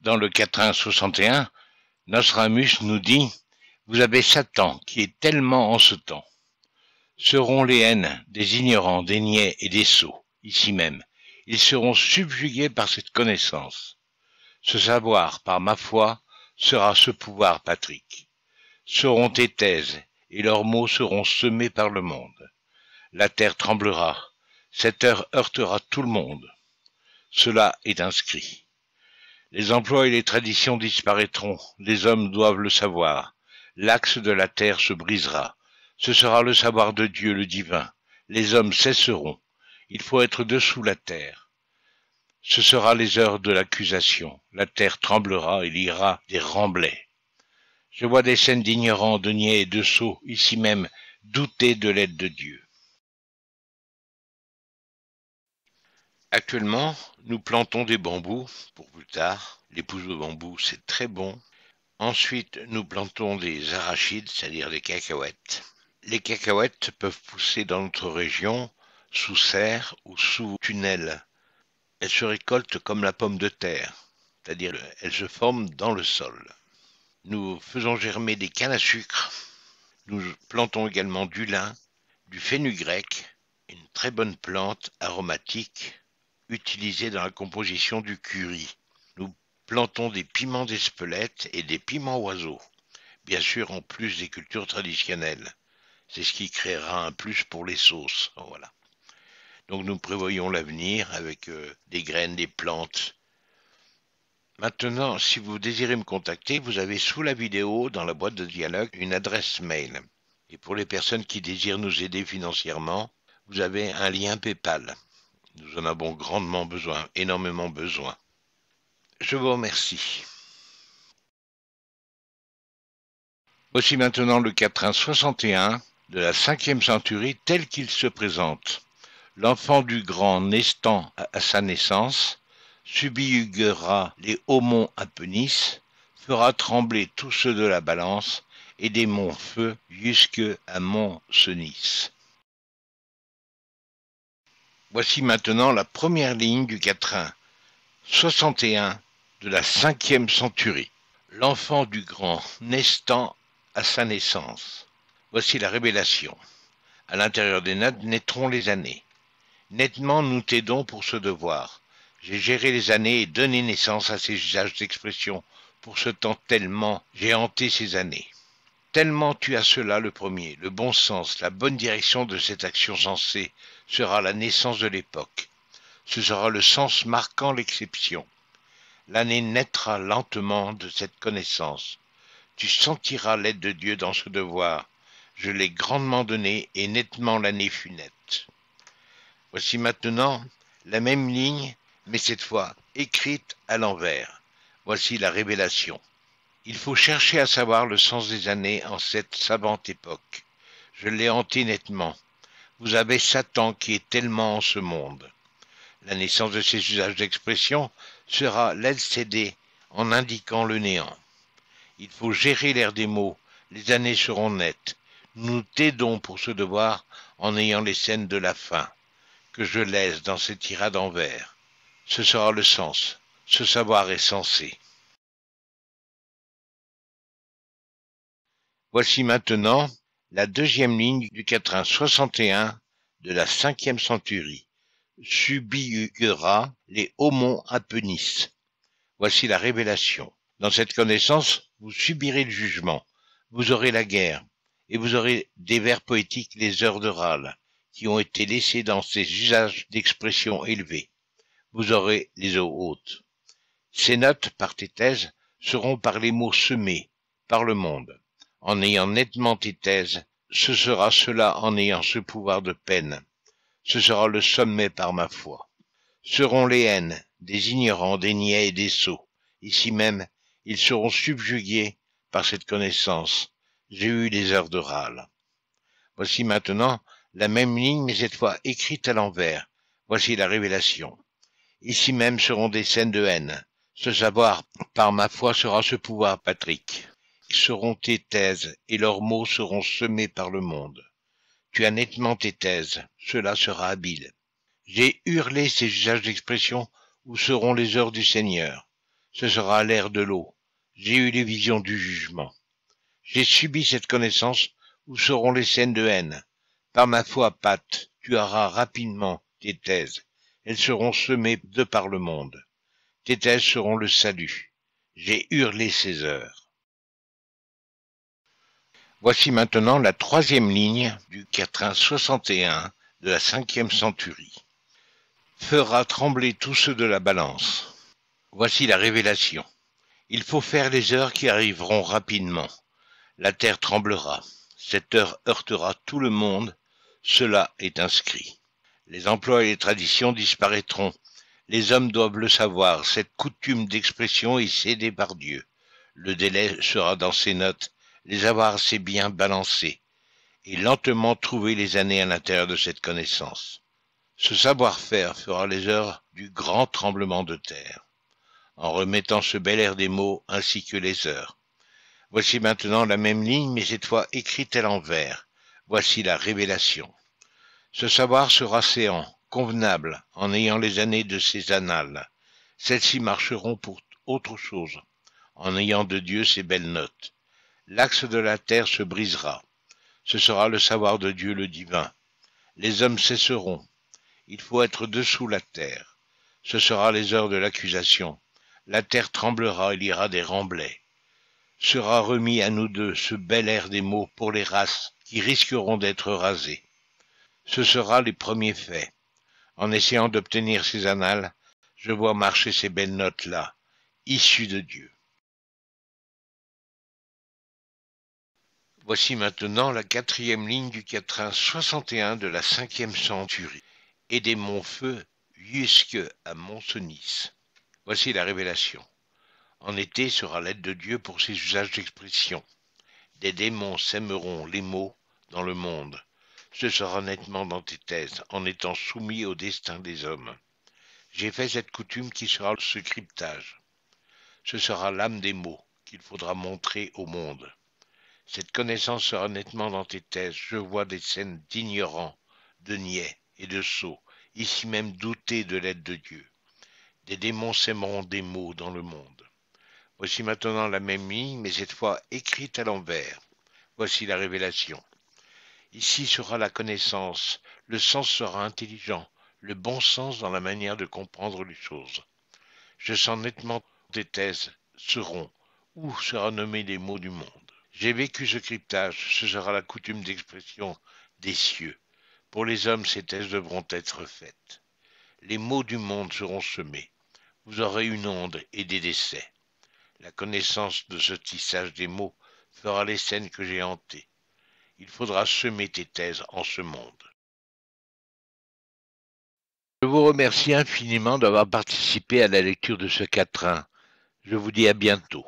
Dans le quatrain 61, Nostradamus nous dit « Vous avez Satan qui est tellement en ce temps. Seront les haines des ignorants, des niais et des sots, ici même. Ils seront subjugués par cette connaissance. Ce savoir, par ma foi, sera ce pouvoir patrique. Seront tes thèses, et leurs mots seront semés par le monde. La terre tremblera, cette heure heurtera tout le monde. Cela est inscrit. Les emplois et les traditions disparaîtront, les hommes doivent le savoir. L'axe de la terre se brisera. Ce sera le savoir de Dieu, le divin. Les hommes cesseront. Il faut être dessous la terre. Ce sera les heures de l'accusation. La terre tremblera, il y aura des remblais. Je vois des scènes d'ignorants, de niais et de sots, ici même, douter de l'aide de Dieu. Actuellement, nous plantons des bambous pour plus tard. Les pousses de bambou, c'est très bon. Ensuite, nous plantons des arachides, c'est-à-dire des cacahuètes. Les cacahuètes peuvent pousser dans notre région sous serre ou sous tunnel. Elles se récoltent comme la pomme de terre, c'est-à-dire elles se forment dans le sol. Nous faisons germer des cannes à sucre. Nous plantons également du lin, du fenugrec, une très bonne plante aromatique utilisée dans la composition du curry. Nous plantons des piments d'Espelette et des piments oiseaux, bien sûr en plus des cultures traditionnelles. C'est ce qui créera un plus pour les sauces. Voilà. Donc nous prévoyons l'avenir avec des graines, des plantes. Maintenant, si vous désirez me contacter, vous avez sous la vidéo, dans la boîte de dialogue, une adresse mail. Et pour les personnes qui désirent nous aider financièrement, vous avez un lien PayPal. Nous en avons grandement besoin, énormément besoin. Je vous remercie. Voici maintenant le quatrain 61 de la 5e centurie tel qu'il se présente. L'enfant du grand naissant à sa naissance subjuguera les hauts monts Apennis, fera trembler tous ceux de la balance et des monts feu jusqu'à mont Cenis. Voici maintenant la première ligne du quatrain 61 de la 5e centurie. L'enfant du grand naissant à sa naissance. Voici la révélation. À l'intérieur des notes naîtront les années. Nettement nous t'aidons pour ce devoir. J'ai géré les années et donné naissance à ces usages d'expression. Pour ce temps tellement, j'ai hanté ces années. Tellement tu as cela le premier, le bon sens, la bonne direction de cette action sensée sera la naissance de l'époque. Ce sera le sens marquant l'exception. L'année naîtra lentement de cette connaissance. Tu sentiras l'aide de Dieu dans ce devoir. Je l'ai grandement donné et nettement l'année fut nette. Voici maintenant la même ligne, mais cette fois écrite à l'envers. Voici la révélation. Il faut chercher à savoir le sens des années en cette savante époque. Je l'ai hanté nettement. Vous avez Satan qui est tellement en ce monde. La naissance de ces usages d'expression sera l'LCD en indiquant le néant. Il faut gérer l'air des mots, les années seront nettes. Nous t'aidons pour ce devoir en ayant les scènes de la fin, que je laisse dans ces tirades en vers. Ce sera le sens, ce savoir est sensé. Voici maintenant la deuxième ligne du quatrain 61 de la 5e centurie. Subjuguera les hauts monts Apennis. Voici la révélation. Dans cette connaissance, vous subirez le jugement, vous aurez la guerre, et vous aurez des vers poétiques les heures de râle, qui ont été laissés dans ces usages d'expression élevés. Vous aurez les eaux hautes. Ces notes, par tes thèses, seront par les mots semés, par le monde. En ayant nettement tes thèses, ce sera cela en ayant ce pouvoir de peine. Ce sera le sommet par ma foi. Seront les haines, des ignorants, des niais et des sots. Ici même, ils seront subjugués par cette connaissance. J'ai eu les heures de râle. Voici maintenant la même ligne, mais cette fois écrite à l'envers. Voici la révélation. Ici même seront des scènes de haine. Ce savoir, par ma foi, sera ce pouvoir patrique. Seront tes thèses, et leurs mots seront semés par le monde. Tu as nettement tes thèses, cela sera habile. J'ai hurlé ces usages d'expression où seront les heures du Seigneur. Ce sera l'air de l'eau. J'ai eu les visions du jugement. J'ai subi cette connaissance où seront les scènes de haine. Par ma foi, Pat, tu auras rapidement tes thèses. Elles seront semées de par le monde. Tes thèses seront le salut. J'ai hurlé ces heures. Voici maintenant la troisième ligne du quatrain 61 de la 5e centurie. Fera trembler tous ceux de la balance. Voici la révélation. Il faut faire les heures qui arriveront rapidement. La terre tremblera. Cette heure heurtera tout le monde. Cela est inscrit. Les emplois et les traditions disparaîtront. Les hommes doivent le savoir. Cette coutume d'expression est cédée par Dieu. Le délai sera dans ses notes. Les avoir assez bien balancés. Et lentement trouver les années à l'intérieur de cette connaissance. Ce savoir-faire fera les heures du grand tremblement de terre, en remettant ce bel air des mots ainsi que les heures. Voici maintenant la même ligne, mais cette fois écrite à l'envers. Voici la révélation. Ce savoir sera séant, convenable, en ayant les années de ses annales. Celles-ci marcheront pour autre chose, en ayant de Dieu ses belles notes. L'axe de la terre se brisera. Ce sera le savoir de Dieu le divin. Les hommes cesseront. Il faut être dessous la terre. Ce sera les heures de l'accusation. La terre tremblera, il y aura des remblais. Sera remis à nous deux ce bel air des mots pour les races qui risqueront d'être rasées. Ce sera les premiers faits. En essayant d'obtenir ces annales, je vois marcher ces belles notes-là, issues de Dieu. Voici maintenant la quatrième ligne du quatrain 61 de la 5e centurie. Et des monts-feux jusque à Mont-Cenis. Voici la révélation. En été sera l'aide de Dieu pour ses usages d'expression. Des démons sèmeront les mots dans le monde. Ce sera nettement dans tes thèses, en étant soumis au destin des hommes. J'ai fait cette coutume qui sera ce cryptage. Ce sera l'âme des mots qu'il faudra montrer au monde. Cette connaissance sera nettement dans tes thèses. Je vois des scènes d'ignorants, de niais et de sots, ici même douter de l'aide de Dieu. Des démons sèmeront des mots dans le monde. Voici maintenant la même ligne, mais cette fois écrite à l'envers. Voici la révélation. Ici sera la connaissance, le sens sera intelligent, le bon sens dans la manière de comprendre les choses. Je sens nettement des thèses seront, ou sera nommé les mots du monde. J'ai vécu ce cryptage, ce sera la coutume d'expression des cieux. Pour les hommes, ces thèses devront être faites. Les mots du monde seront semés. Vous aurez une onde et des décès. La connaissance de ce tissage des mots fera les scènes que j'ai hantées. Il faudra semer tes thèses en ce monde. Je vous remercie infiniment d'avoir participé à la lecture de ce quatrain. Je vous dis à bientôt.